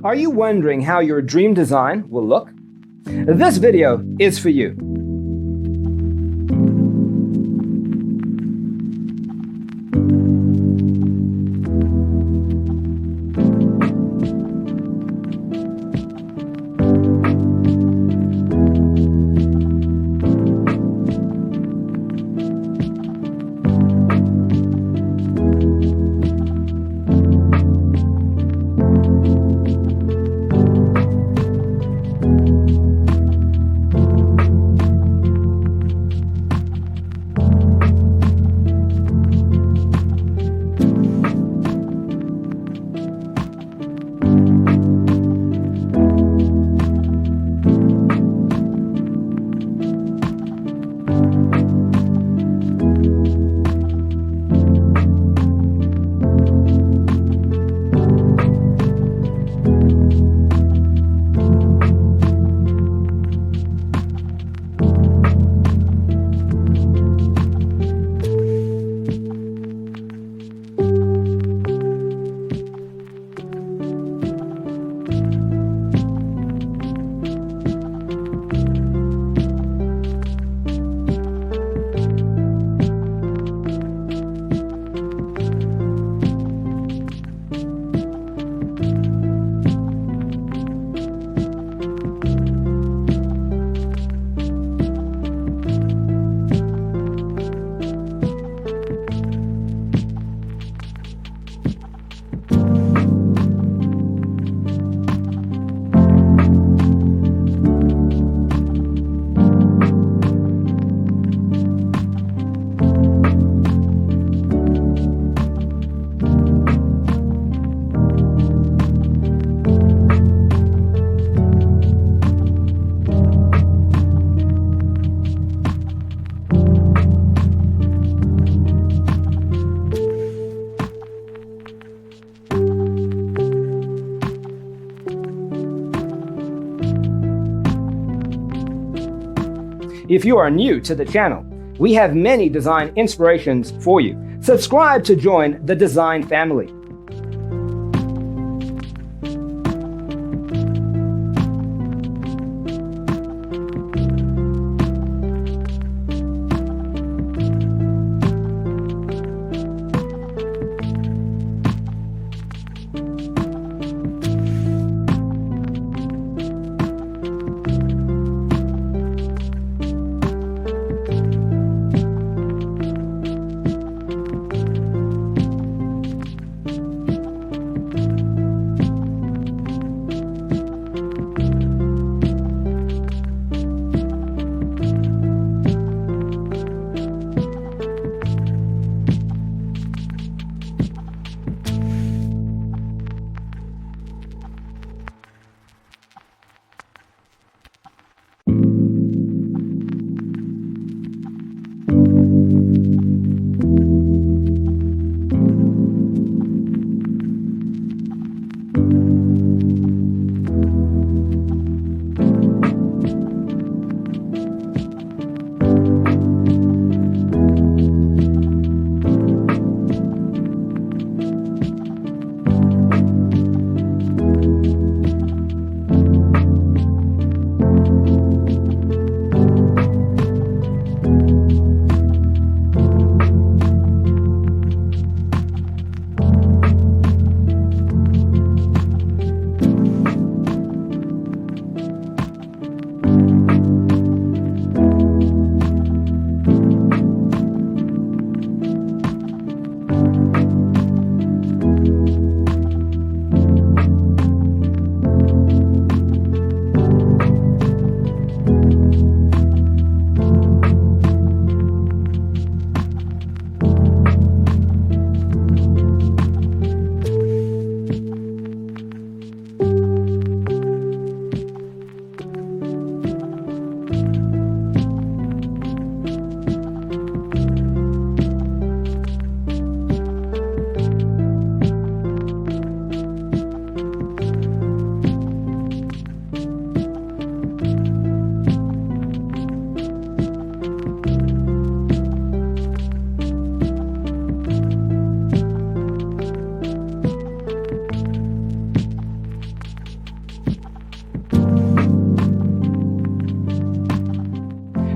Are you wondering how your dream design will look? This video is for you. If you are new to the channel, we have many design inspirations for you. Subscribe to join the design family.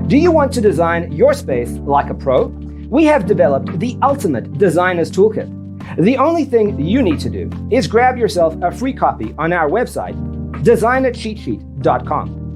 Do you want to design your space like a pro? We have developed the ultimate designer's toolkit. The only thing you need to do is grab yourself a free copy on our website, designercheatsheet.com.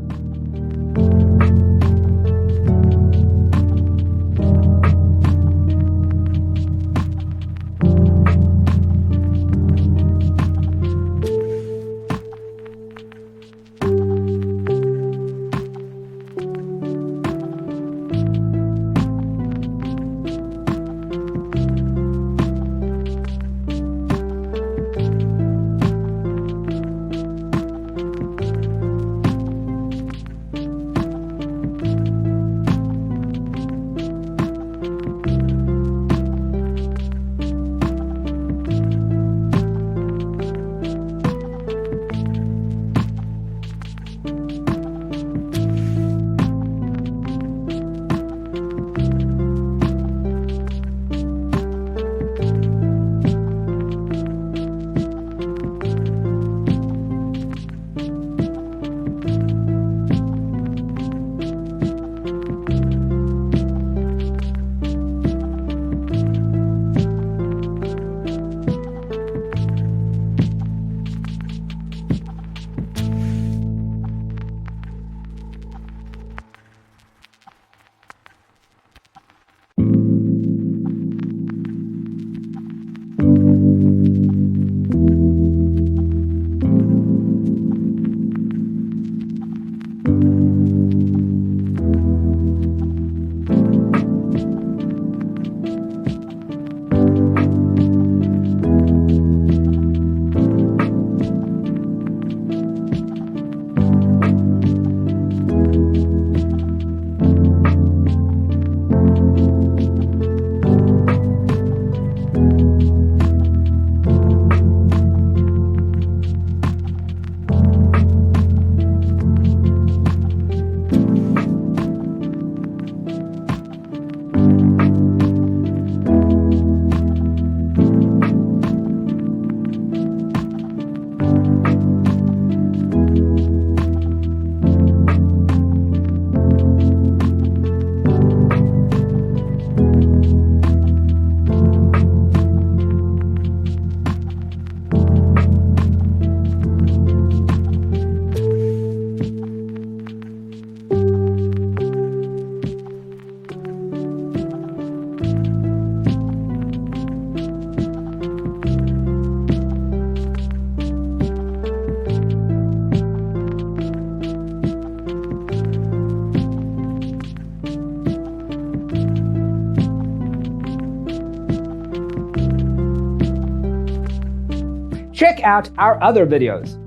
Check out our other videos.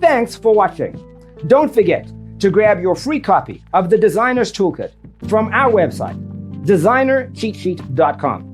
Thanks for watching. Don't forget to grab your free copy of the Designer's Toolkit from our website, designercheatsheet.com.